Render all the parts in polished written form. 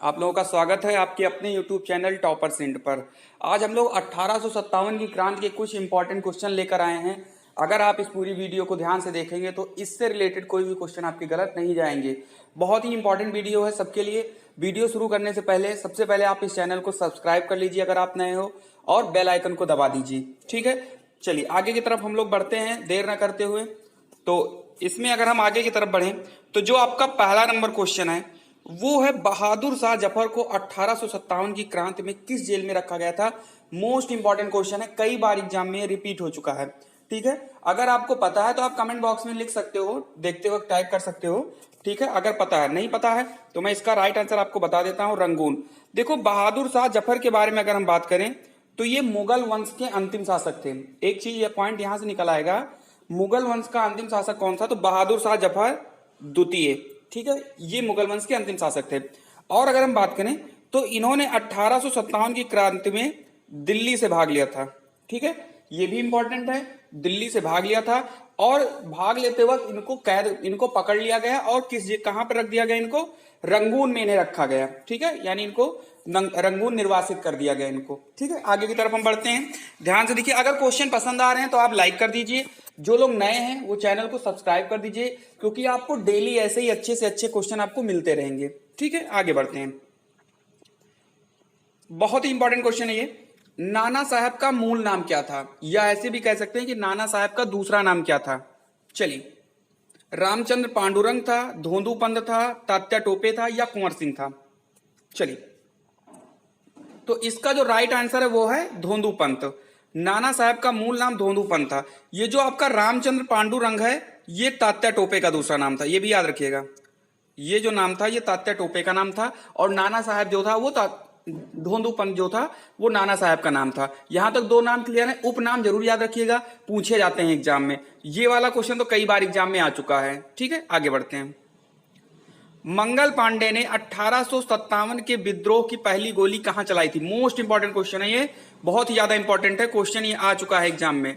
आप लोगों का स्वागत है आपके अपने YouTube चैनल टॉपर सेंट पर। आज हम लोग 1857 की क्रांति के कुछ इंपॉर्टेंट क्वेश्चन लेकर आए हैं। अगर आप इस पूरी वीडियो को ध्यान से देखेंगे तो इससे रिलेटेड कोई भी क्वेश्चन आपके गलत नहीं जाएंगे। बहुत ही इंपॉर्टेंट वीडियो है सबके लिए। वीडियो शुरू करने से पहले सबसे पहले आप इस चैनल को सब्सक्राइब कर लीजिए अगर आप नए हो, और बेल आइकन को दबा दीजिए। ठीक है, चलिए आगे की तरफ हम लोग बढ़ते हैं देर ना करते हुए। तो इसमें अगर हम आगे की तरफ बढ़ें तो जो आपका पहला नंबर क्वेश्चन है वो है, बहादुर शाह जफर को 1857 की क्रांति में किस जेल में रखा गया था। मोस्ट इंपॉर्टेंट क्वेश्चन है, कई बार एग्जाम में रिपीट हो चुका है। ठीक है, अगर आपको पता है तो आप कमेंट बॉक्स में लिख सकते हो, देखते वक्त टाइप कर सकते हो। ठीक है, अगर पता है, नहीं पता है तो मैं इसका राइट आंसर आपको बता देता हूं, रंगून। देखो, बहादुर शाह जफर के बारे में अगर हम बात करें तो ये मुगल वंश के अंतिम शासक थे। एक चीज, ये पॉइंट यहां से निकल आएगा, मुगल वंश का अंतिम शासक कौन था, तो बहादुर शाह जफर द्वितीय। ठीक है, ये मुगल वंश के अंतिम शासक थे। और अगर हम बात करें तो इन्होंने 1857 की क्रांति में दिल्ली से भाग लिया था। ठीक है, ये भी इंपॉर्टेंट है, दिल्ली से भाग लिया था। और भाग लेते वक्त इनको पकड़ लिया गया और कहां पर रख दिया गया, इनको रंगून में इन्हें रखा गया। ठीक है, यानी इनको रंगून निर्वासित कर दिया गया इनको। ठीक है, आगे की तरफ हम बढ़ते हैं। ध्यान से देखिए, अगर क्वेश्चन पसंद आ रहे हैं तो आप लाइक कर दीजिए, जो लोग नए हैं वो चैनल को सब्सक्राइब कर दीजिए, क्योंकि आपको डेली ऐसे ही अच्छे से अच्छे क्वेश्चन आपको मिलते रहेंगे। ठीक है, आगे बढ़ते हैं। बहुत ही इंपॉर्टेंट क्वेश्चन है ये, नाना साहब का मूल नाम क्या था, या ऐसे भी कह सकते हैं कि नाना साहब का दूसरा नाम क्या था। चलिए, रामचंद्र पांडुरंग था, धोंदूपंत था, तात्या टोपे था, या कुंवर सिंह था। चलिए, तो इसका जो राइट आंसर है वो है धोंदूपंत। नाना साहब का मूल नाम धोंदूपंत था। ये जो आपका रामचंद्र पांडुरंग है ये तात्या टोपे का दूसरा नाम था, ये भी याद रखिएगा। ये जो नाम था ये तात्या टोपे का नाम था, और नाना साहब जो था वो धोंदूपंत जो था वो नाना साहब का नाम था। यहां तक दो नाम क्लियर है। उपनाम जरूर याद रखिएगा, पूछे जाते हैं एग्जाम में। ये वाला क्वेश्चन तो कई बार एग्जाम में आ चुका है। ठीक है, आगे बढ़ते हैं। मंगल पांडे ने 1857 के विद्रोह की पहली गोली कहां चलाई थी। मोस्ट इंपॉर्टेंट क्वेश्चन है ये, बहुत ही ज्यादा इंपॉर्टेंट है क्वेश्चन, ये आ चुका है एग्जाम में।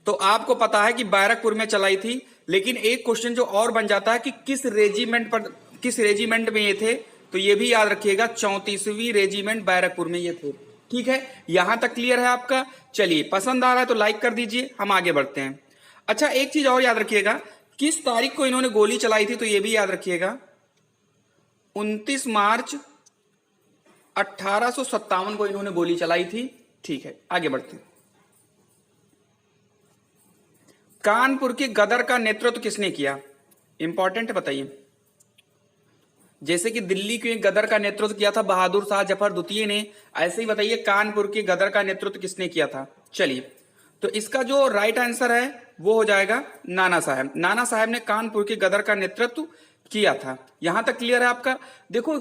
तो आपको पता है कि बैरकपुर में चलाई थी, लेकिन एक क्वेश्चन जो और बन जाता है कि किस रेजिमेंट में ये थे, तो ये भी याद रखिएगा, 34वीं रेजिमेंट बैरकपुर में ये थे। ठीक है, यहां तक क्लियर है आपका। चलिए, पसंद आ रहा है तो लाइक कर दीजिए, हम आगे बढ़ते हैं। अच्छा, एक चीज और याद रखिएगा, किस तारीख को इन्होंने गोली चलाई थी, तो ये भी याद रखिएगा, 29 मार्च 1857 को इन्होंने गोली चलाई थी। ठीक है, आगे बढ़ते हैं। कानपुर के गदर का नेतृत्व किसने किया, इंपॉर्टेंट है, बताइए। जैसे कि दिल्ली के गदर का नेतृत्व किया था बहादुर शाह जफर द्वितीय ने, ऐसे ही बताइए कानपुर के गदर का नेतृत्व किसने किया था। चलिए, तो इसका जो राइट आंसर है वो हो जाएगा नाना साहब। नाना साहब ने कानपुर के गदर का नेतृत्व किया था। यहां तक क्लियर है आपका। देखो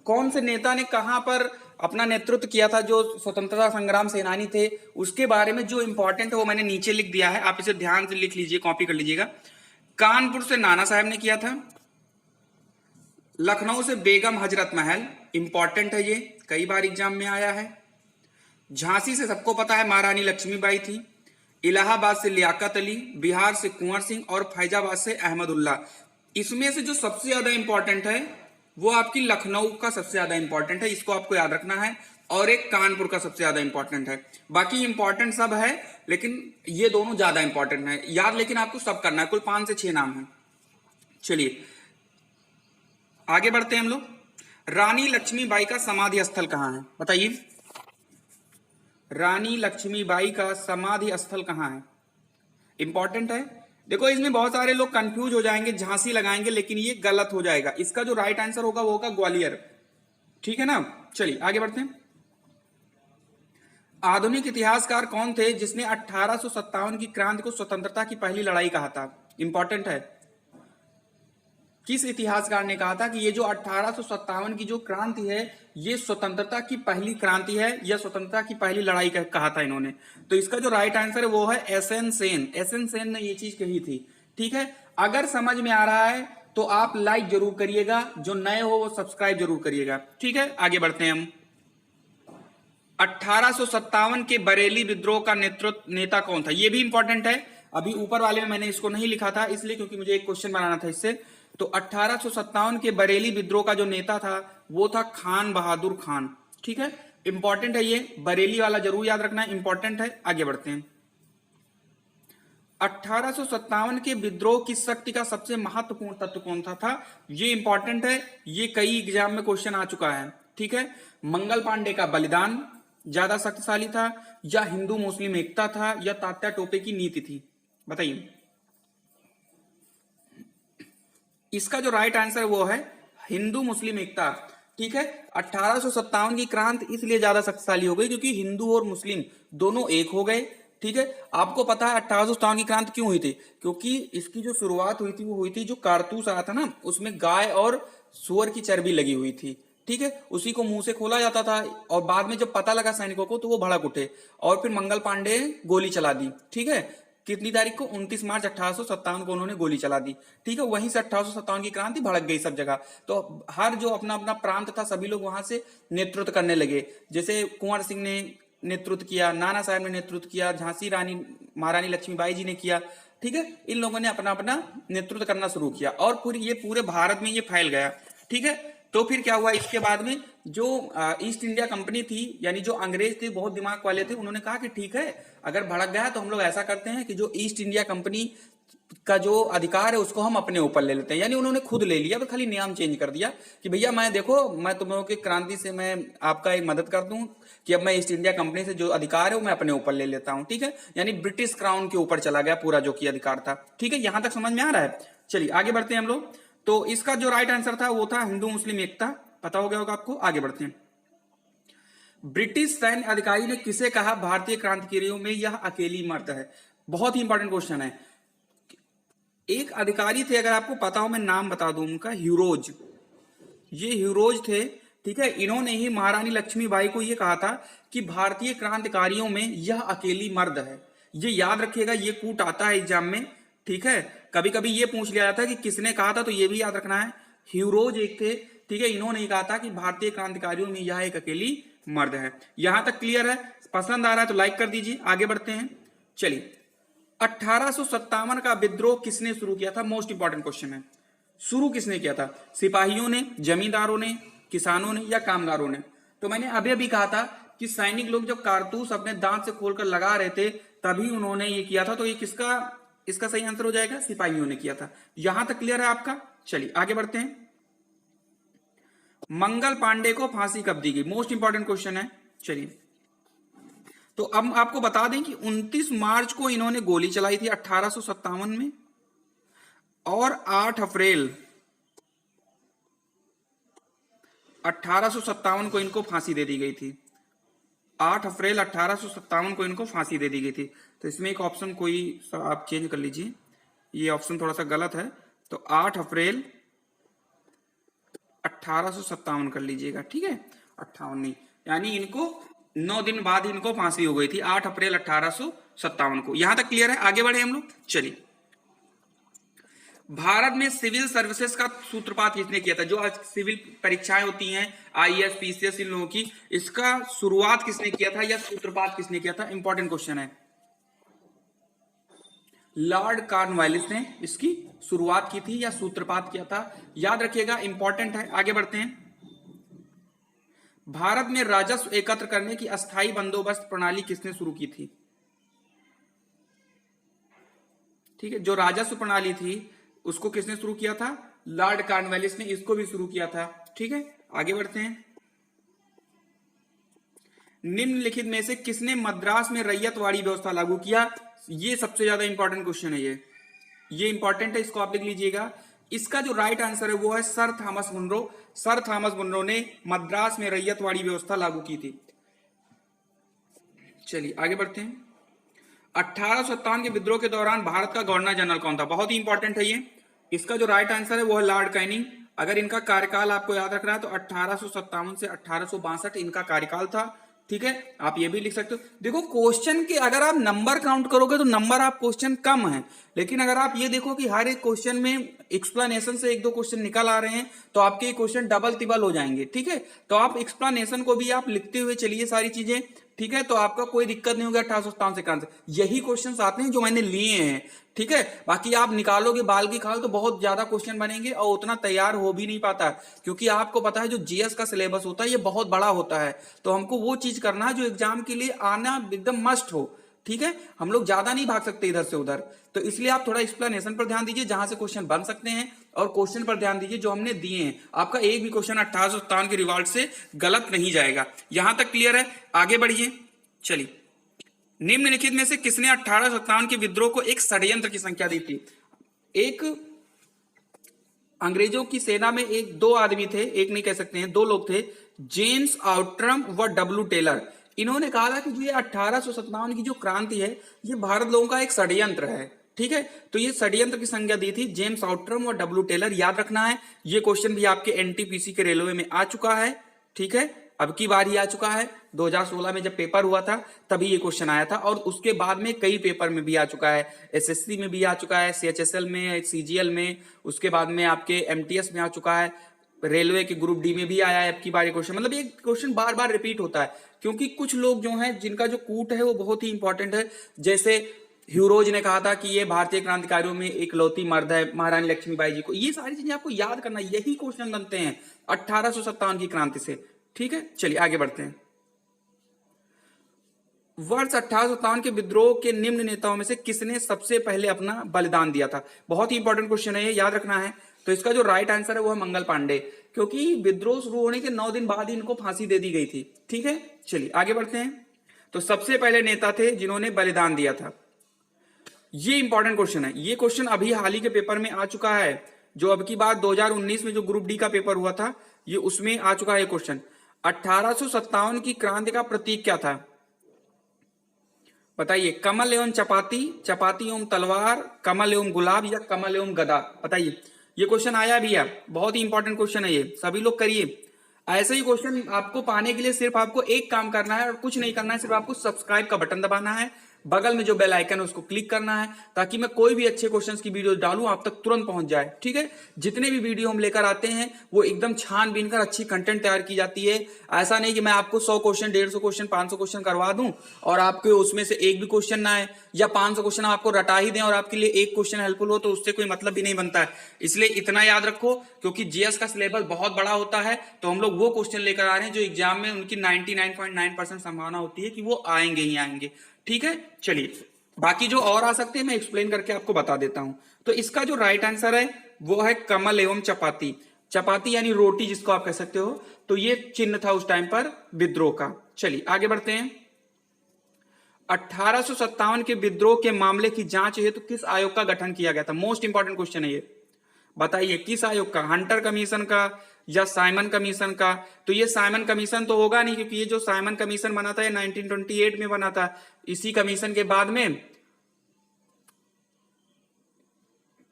कौन से नेता ने कहां पर अपना नेतृत्व किया था, जो स्वतंत्रता संग्राम सेनानी थे, उसके बारे में जो इंपॉर्टेंट है वो मैंने नीचे लिख दिया है, आप इसे ध्यान से लिख लीजिए, कॉपी कर लीजिएगा। कानपुर से नाना साहब ने किया था, लखनऊ से बेगम हजरत महल, इंपॉर्टेंट है ये, कई बार एग्जाम में आया है। झांसी से सबको पता है महारानी लक्ष्मीबाई थी, इलाहाबाद से लियाकत अली, बिहार से कुंवर सिंह, और फैजाबाद से अहमदुल्ला। इसमें से जो सबसे ज्यादा इंपॉर्टेंट है वो आपकी लखनऊ का सबसे ज्यादा इंपॉर्टेंट है, इसको आपको याद रखना है, और एक कानपुर का सबसे ज्यादा इंपॉर्टेंट है। बाकी इंपॉर्टेंट सब है, लेकिन ये दोनों ज्यादा इंपॉर्टेंट है याद, लेकिन आपको सब करना है। कुल 5 से 6 नाम है। चलिए, आगे बढ़ते हैं हम लोग। रानी लक्ष्मीबाई का समाधि स्थल कहां है, बताइए। रानी लक्ष्मीबाई का समाधि स्थल कहां है, इंपॉर्टेंट है। देखो, इसमें बहुत सारे लोग कंफ्यूज हो जाएंगे, झांसी लगाएंगे, लेकिन ये गलत हो जाएगा। इसका जो राइट आंसर होगा वो होगा ग्वालियर। ठीक है ना, चलिए आगे बढ़ते हैं। आधुनिक इतिहासकार कौन थे जिसने 1857 की क्रांति को स्वतंत्रता की पहली लड़ाई कहा था, इंपॉर्टेंट है। किस इतिहासकार ने कहा था कि ये जो 1857 की जो क्रांति है ये स्वतंत्रता की पहली क्रांति है, या स्वतंत्रता की पहली लड़ाई कहा था इन्होंने। तो इसका जो राइट आंसर है वो है एसएन सेन। एसएन सेन ने ये चीज कही थी। ठीक है, अगर समझ में आ रहा है तो आप लाइक जरूर करिएगा, जो नए हो वो सब्सक्राइब जरूर करिएगा। ठीक है, आगे बढ़ते हैं हम। 1857 के बरेली विद्रोह का नेता कौन था, ये भी इंपॉर्टेंट है। अभी ऊपर वाले में मैंने इसको नहीं लिखा था इसलिए, क्योंकि मुझे एक क्वेश्चन बनाना था इससे। तो 1857 के बरेली विद्रोह का जो नेता था वो था खान बहादुर खान। ठीक है, इंपॉर्टेंट है ये, बरेली वाला जरूर याद रखना है, इंपॉर्टेंट है। आगे बढ़ते हैं। 1857 के विद्रोह की शक्ति का सबसे महत्वपूर्ण तत्व कौन सा था? ये इंपॉर्टेंट है, ये कई एग्जाम में क्वेश्चन आ चुका है। ठीक है, मंगल पांडे का बलिदान ज्यादा शक्तिशाली था, या हिंदू मुस्लिम एकता था, या तात्या टोपे की नीति थी? बताइए। इसका जो राइट आंसर वो है हिंदू मुस्लिम एकता। ठीक है, 1857 की क्रांति इसलिए ज्यादा शक्तिशाली हो गई क्योंकि हिंदू और मुस्लिम दोनों एक हो गए। ठीक है, आपको पता है 1857 की क्रांति क्यों हुई थी? क्योंकि इसकी जो शुरुआत हुई थी वो हुई थी, जो कारतूस आया था ना उसमें गाय और सुअर की चर्बी लगी हुई थी। ठीक है, उसी को मुंह से खोला जाता था, और बाद में जब पता लगा सैनिकों को तो वो भड़क उठे और फिर मंगल पांडे गोली चला दी। ठीक है, कितनी तारीख को? 29 मार्च 1857 को उन्होंने गोली चला दी। ठीक है, वहीं से 1857 की क्रांति भड़क गई सब जगह। तो हर जो अपना अपना प्रांत था सभी लोग वहां से नेतृत्व करने लगे। जैसे कुंवर सिंह ने नेतृत्व किया, नाना साहब ने नेतृत्व किया, झांसी रानी महारानी लक्ष्मीबाई जी ने किया। ठीक है, इन लोगों ने अपना अपना नेतृत्व करना शुरू किया और पूरे भारत में ये फैल गया। ठीक है, तो फिर क्या हुआ इसके बाद में? जो ईस्ट इंडिया कंपनी थी, यानी जो अंग्रेज थे, बहुत दिमाग वाले थे, उन्होंने कहा कि ठीक है, अगर भड़क गया तो हम लोग ऐसा करते हैं कि जो ईस्ट इंडिया कंपनी का जो अधिकार है उसको हम अपने ऊपर ले लेते हैं। यानी उन्होंने खुद ले लिया, तो खाली नाम चेंज कर दिया कि भैया मैं देखो, मैं तुम लोगों की क्रांति से मैं आपका एक मदद कर दूं कि अब मैं ईस्ट इंडिया कंपनी से जो अधिकार है वो मैं अपने ऊपर ले लेता हूं। ठीक है, यानी ब्रिटिश क्राउन के ऊपर चला गया पूरा जो की अधिकार था। ठीक है, यहां तक समझ में आ रहा है? चलिए आगे बढ़ते हैं हम लोग। तो इसका जो राइट आंसर था वो था हिंदू मुस्लिम एकता। पता हो गया होगा आपको। आगे बढ़ते हैं। ब्रिटिश सैन्य अधिकारी ने किसे कहा भारतीय क्रांतिकारियों में यह अकेली मर्द है? बहुत ही इंपॉर्टेंट क्वेश्चन है। एक अधिकारी थे, अगर आपको पता हो मैं नाम बता दूं उनका, ह्यूरोज। ये ह्यूरोज थे। ठीक है, इन्होंने ही महारानी लक्ष्मीबाई को यह कहा था कि भारतीय क्रांतिकारियों में यह अकेली मर्द है। ये याद रखिएगा, ये कूट आता है एग्जाम में। ठीक है, कभी कभी ये पूछ लिया जाता है कि किसने कहा था, तो ये भी याद रखना है, ह्यूरोज एक थे। ठीक है, इन्होंने कहा था कि भारतीय क्रांतिकारियों में यह एक अकेली मर्द है। यहां तक क्लियर है? पसंद आ रहा है तो लाइक कर दीजिए। आगे बढ़ते हैं। चलिए, 1857 का विद्रोह किसने शुरू किया था? मोस्ट इंपॉर्टेंट क्वेश्चन है। शुरू किसने किया था? सिपाहियों ने, जमींदारों ने, किसानों ने, या कामगारों ने? तो मैंने अभी अभी कहा था कि सैनिक लोग जब कारतूस अपने दांत से खोलकर लगा रहे थे तभी उन्होंने ये किया था। तो ये इसका सही आंसर हो जाएगा, सिपाहियों ने किया था। यहां तक क्लियर है आपका? चलिए आगे बढ़ते हैं। मंगल पांडे को फांसी कब दी गई? मोस्ट इंपॉर्टेंट क्वेश्चन है। चलिए, तो अब आपको बता दें कि 29 मार्च को इन्होंने गोली चलाई थी 1857 में, और 8 अप्रैल 1857 को इनको फांसी दे दी गई थी। 8 अप्रैल 1857 को इनको फांसी दे दी गई थी। तो इसमें एक ऑप्शन कोई आप चेंज कर लीजिए, ये ऑप्शन थोड़ा सा गलत है। तो 8 अप्रैल 1857 कर लीजिएगा। ठीक है, 58 नहीं, यानी इनको 9 दिन बाद इनको फांसी हो गई थी, 8 अप्रैल 1857 को। यहां तक क्लियर है? आगे बढ़े हम लोग। चलिए, भारत में सिविल सर्विसेज का सूत्रपात किसने किया था? जो आज सिविल परीक्षाएं होती हैं, आईएएस पीसीएस इन लोगों की, इसका शुरुआत किसने किया था या सूत्रपात किसने किया था? इंपॉर्टेंट क्वेश्चन है। लॉर्ड कॉर्नवालिस ने इसकी शुरुआत की थी या सूत्रपात किया था, याद रखिएगा, इंपॉर्टेंट है। आगे बढ़ते हैं। भारत में राजस्व एकत्र करने की अस्थायी बंदोबस्त प्रणाली किसने शुरू की थी? ठीक है, जो राजस्व प्रणाली थी उसको किसने शुरू किया था? लॉर्ड कॉर्नवालिस ने इसको भी शुरू किया था। ठीक है, आगे बढ़ते हैं। निम्नलिखित में से किसने मद्रास में रैयतवाड़ी व्यवस्था लागू किया? ये सबसे ज्यादा इंपॉर्टेंट क्वेश्चन है। ये इंपॉर्टेंट है, इसको आप लिख लीजिएगा। इसका जो राइट आंसर है वो है sir Thomas Munro. Sir Thomas Munro ने मद्रास में रैयतवाड़ी व्यवस्था लागू की थी। चलिए आगे बढ़ते हैं। 1857 के विद्रोह के दौरान भारत का गवर्नर जनरल कौन था? बहुत ही इंपॉर्टेंट है ये। इसका जो राइट आंसर है वो है लॉर्ड कैनिंग। अगर इनका कार्यकाल आपको याद रखना है तो 1857 से 1862 इनका कार्यकाल था। ठीक है, आप ये भी लिख सकते हो। देखो, क्वेश्चन के अगर आप नंबर काउंट करोगे तो नंबर आप क्वेश्चन कम है, लेकिन अगर आप ये देखो कि हर एक क्वेश्चन में एक्सप्लेनेशन से 1-2 क्वेश्चन निकल आ रहे हैं तो आपके क्वेश्चन डबल तिबल हो जाएंगे। ठीक है, तो आप एक्सप्लेनेशन को भी आप लिखते हुए चलिए सारी चीजें। ठीक है, तो आपका कोई दिक्कत नहीं होगा 1857 से क्रांति। यही क्वेश्चंस आते हैं जो मैंने लिए हैं, ठीक है। बाकी आप निकालोगे बाल की खाल तो बहुत ज्यादा क्वेश्चन बनेंगे और उतना तैयार हो भी नहीं पाता, क्योंकि आपको पता है जो जीएस का सिलेबस होता है ये बहुत बड़ा होता है। तो हमको वो चीज करना है जो एग्जाम के लिए आना एकदम मस्ट हो, ठीक है। हम लोग ज्यादा नहीं भाग सकते इधर से उधर, तो इसलिए आप थोड़ा एक्सप्लेनेशन पर ध्यान दीजिए जहां से क्वेश्चन बन सकते हैं, और क्वेश्चन पर ध्यान दीजिए जो हमने दिए हैं। आपका एक भी क्वेश्चन 1857 के रिवाल्ट से गलत नहीं जाएगा। यहां तक क्लियर है? आगे बढ़िए। चलिए, निम्नलिखित में से किसने 1857 के विद्रोह को एक षड्यंत्र की संख्या दी थी? एक अंग्रेजों की सेना में एक दो आदमी थे, एक नहीं कह सकते हैं, दो लोग थे, जेम्स आउट्रम व डब्ल्यू टेलर। इन्होंने कहा था कि जो ये 1857 की जो क्रांति है ये भारत लोगों का एक षड्यंत्र है, ठीक है। तो ये षड्यंत्र की संज्ञा दी थी जेम्स आउट्रम और डब्ल्यू टेलर, याद रखना है। ये क्वेश्चन भी आपके एनटीपीसी के रेलवे में आ चुका है, ठीक है, अब की बार ही आ चुका है। 2016 में जब पेपर हुआ था तभी ये क्वेश्चन आया था, और उसके बाद में कई पेपर में भी आ चुका है, एसएससी में भी आ चुका है, सीएचएसएल में, सीजीएल में, उसके बाद में आपके एमटीएस में आ चुका है, रेलवे के ग्रुप डी में भी आया है अब की बार ये क्वेश्चन। मतलब ये क्वेश्चन बार बार रिपीट होता है, क्योंकि कुछ लोग जो हैं जिनका जो कूट है वो बहुत ही इंपॉर्टेंट है। जैसे ह्यूरोज ने कहा था कि ये भारतीय क्रांतिकारियों में एक लौती मर्द है, महारानी लक्ष्मीबाई जी को। ये सारी चीजें आपको याद करना, यही क्वेश्चन बनते हैं 1857 की क्रांति से, ठीक है। चलिए आगे बढ़ते हैं। वर्ष 1857 के विद्रोह के निम्न नेताओं में से किसने सबसे पहले अपना बलिदान दिया था? बहुत ही इंपॉर्टेंट क्वेश्चन है, ये याद रखना है। तो इसका जो राइट आंसर है वो है मंगल पांडे, क्योंकि विद्रोह शुरू होने के 9 दिन बाद ही इनको फांसी दे दी गई थी, ठीक है। चलिए आगे बढ़ते हैं। तो सबसे पहले नेता थे जिन्होंने बलिदान दिया था, ये इंपॉर्टेंट क्वेश्चन है। ये क्वेश्चन अभी हाल ही के पेपर में आ चुका है, जो अब की बात 2019 में जो ग्रुप डी का पेपर हुआ था ये उसमें आ चुका है क्वेश्चन। 1857 की क्रांति का प्रतीक क्या था? बताइए। कमल एवं चपाती, चपाती एवं तलवार, कमल एवं गुलाब, या कमल एवं गदा? बताइए। ये क्वेश्चन आया भी है, बहुत ही इंपॉर्टेंट क्वेश्चन है ये, सभी लोग करिए। ऐसे ही क्वेश्चन आपको पाने के लिए सिर्फ आपको एक काम करना है और कुछ नहीं करना है, सिर्फ आपको सब्सक्राइब का बटन दबाना है, बगल में जो बेल आइकन है उसको क्लिक करना है, ताकि मैं कोई भी अच्छे क्वेश्चंस की वीडियो डालूं आप तक तुरंत पहुंच जाए, ठीक है। जितने भी वीडियो हम लेकर आते हैं वो एकदम छानबीन कर अच्छी कंटेंट तैयार की जाती है। ऐसा नहीं कि मैं आपको 100 क्वेश्चन, 150 क्वेश्चन, 500 क्वेश्चन करवा दूं और आपके उसमें से एक भी क्वेश्चन ना आए, या 500 क्वेश्चन आपको रटा ही दें और आपके लिए एक क्वेश्चन हेल्पफुल हो, तो उससे कोई मतलब भी नहीं बनता है। इसलिए इतना याद रखो, क्योंकि जीएस का सिलेबस बहुत बड़ा होता है, तो हम लोग वो क्वेश्चन लेकर आ रहे हैं जो एग्जाम में उनकी 99.9% संभावना होती है कि वो आएंगे ही आएंगे, ठीक है। चलिए, बाकी जो और आ सकते हैं मैं एक्सप्लेन करके आपको बता देता हूं। तो इसका जो राइट आंसर है वो है कमल एवं चपाती। चपाती यानी रोटी जिसको आप कह सकते हो, तो ये चिन्ह था उस टाइम पर विद्रोह का। चलिए आगे बढ़ते हैं। 1857 के विद्रोह के मामले की जांच हेतु किस आयोग का गठन किया गया था? मोस्ट इंपॉर्टेंट क्वेश्चन है ये, बताइए किस आयोग का? हंटर कमीशन का या साइमन कमीशन का? तो ये साइमन कमीशन तो होगा नहीं, क्योंकि ये जो साइमन कमीशन बना था ये 1928 में बना था। इसी कमीशन के बाद में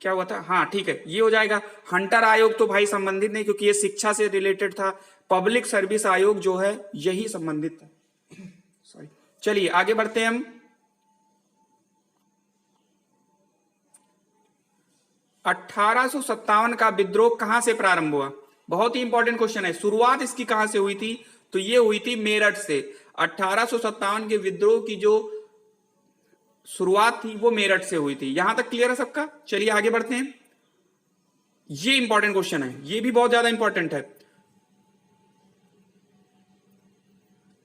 क्या हुआ था? हाँ ठीक है, ये हो जाएगा। हंटर आयोग तो भाई संबंधित नहीं, क्योंकि ये शिक्षा से रिलेटेड था। पब्लिक सर्विस आयोग जो है यही संबंधित था। सॉरी, चलिए आगे बढ़ते हैं हम। 1857 का विद्रोह कहां से प्रारंभ हुआ? बहुत ही इंपॉर्टेंट क्वेश्चन है। शुरुआत इसकी कहां से हुई थी? तो ये हुई थी मेरठ से। 1857 के विद्रोह की जो शुरुआत थी वो मेरठ से हुई थी। यहां तक क्लियर है सबका? चलिए आगे बढ़ते हैं। ये इंपॉर्टेंट क्वेश्चन है, ये भी बहुत ज्यादा इंपॉर्टेंट है।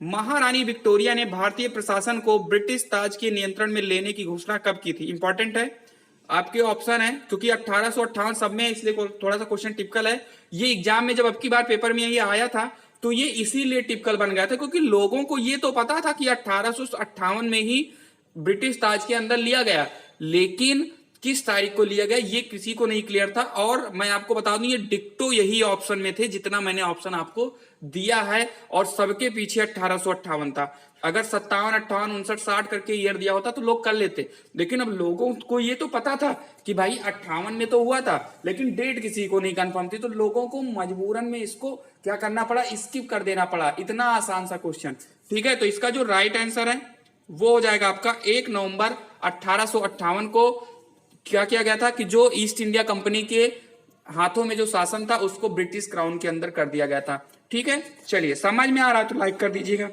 महारानी विक्टोरिया ने भारतीय प्रशासन को ब्रिटिश ताज के नियंत्रण में लेने की घोषणा कब की थी? इंपॉर्टेंट है, आपके ऑप्शन है, क्योंकि 1858 सब में, इसलिए थोड़ा सा क्वेश्चन टिपिकल है। ये एग्जाम में जब अब की बार पेपर में ये आया था तो ये इसीलिए टिपिकल बन गया था, क्योंकि लोगों को ये तो पता था कि 1858 में ही ब्रिटिश ताज के अंदर लिया गया, लेकिन किस तारीख को लिया गया ये किसी को नहीं क्लियर था। और मैं आपको बता दूं ये डिक्टो यही ऑप्शन में थे जितना मैंने ऑप्शन आपको दिया है, और सबके पीछे 1858 था। अगर 57, 58, 59, 60 करके ईयर दिया होता तो लोग कर लेते, लेकिन अब लोगों को ये तो पता था कि भाई 58 में तो हुआ था, लेकिन डेट किसी को नहीं कंफर्म थी, तो लोगों को मजबूरन में इसको क्या करना पड़ा? स्किप कर देना पड़ा। इतना आसान सा क्वेश्चन, ठीक है। तो इसका जो राइट आंसर है वो हो जाएगा आपका 1 नवंबर 1858 को क्या किया गया था कि जो ईस्ट इंडिया कंपनी के हाथों में जो शासन था उसको ब्रिटिश क्राउन के अंदर कर दिया गया था, ठीक है। चलिए, समझ में आ रहा है तो लाइक कर दीजिएगा।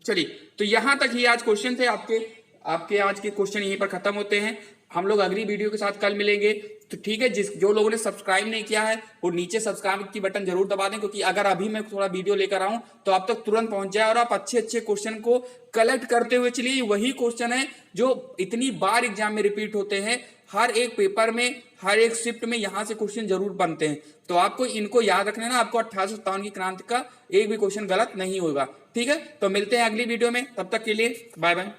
चलिए, तो यहाँ तक ही आज क्वेश्चन थे आपके आपके आज के क्वेश्चन यहीं पर खत्म होते हैं। हम लोग अगली वीडियो के साथ कल मिलेंगे। तो ठीक है, जो लोगों ने सब्सक्राइब नहीं किया है वो नीचे सब्सक्राइब की बटन जरूर दबा दें, क्योंकि अगर अभी मैं थोड़ा वीडियो लेकर आऊं तो आप तक तुरंत पहुंच जाए और आप अच्छे अच्छे क्वेश्चन को कलेक्ट करते हुए चलिए। वही क्वेश्चन है जो इतनी बार एग्जाम में रिपीट होते हैं, हर एक पेपर में, हर एक शिफ्ट में यहाँ से क्वेश्चन जरूर बनते हैं। तो आपको इनको याद रखना ना, आपको 1857 की क्रांति का एक भी क्वेश्चन गलत नहीं होगा। ठीक है, तो मिलते हैं अगली वीडियो में, तब तक के लिए बाय बाय।